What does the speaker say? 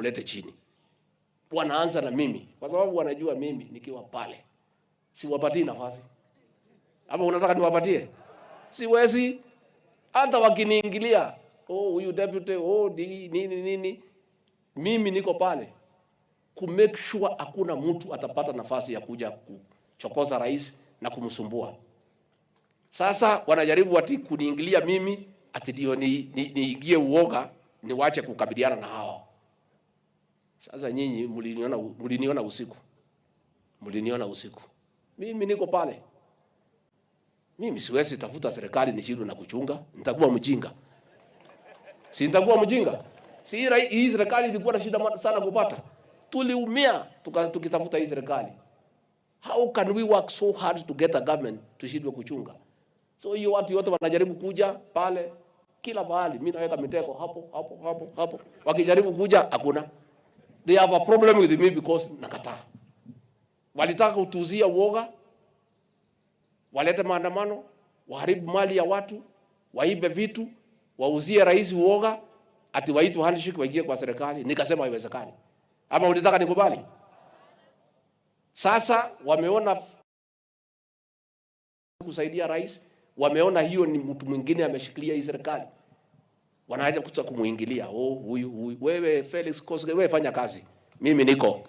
mlete chini. Wanaanza na mimi kwa sababu wanajua mimi nikiwa pale siwapatii nafasi. Ama unataka niwapatie? Siwezi. Hata wakiniingilia, huyu deputy, nini. Mimi niko pale ku make sure hakuna mtu atapata nafasi ya kuja kuchokoza rais na kumsumbua. Sasa wanajaribu ati kuniingilia mimi ati ndio niingie uoga niwache kukabiliana na hao. Sasa nyinyi mliniona usiku. Mliniona usiku. Mimi niko pale. Mimi siwezi tafuta serikali nishindwe na kuchunga. Nitakuwa mjinga. Si nitakuwa mjinga? Si hii serikali ilikuwa na shida sana kupata. Tuliumia tukitafuta hii serikali. How can we work so hard to get a government tushindwe kuchunga? So hiyo watu wote wanajaribu kuja pale kila mahali. Mimi naweka mitego hapo. Wakijaribu kuja hakuna. They have a problem with me because nakataa. Walitaka kutuzia uoga, walete maandamano, waharibu mali ya watu, waibe vitu, wauzie rais uoga, ati waitu handshake waingie kwa serikali. Nikasema haiwezekani. Ama ulitaka nikubali? Sasa wameona kusaidia rais, wameona hiyo ni mtu mwingine ameshikilia hii serikali. Wanaanza kumuingilia, huyu wewe Felix Koske, wewe fanya kazi. Mimi niko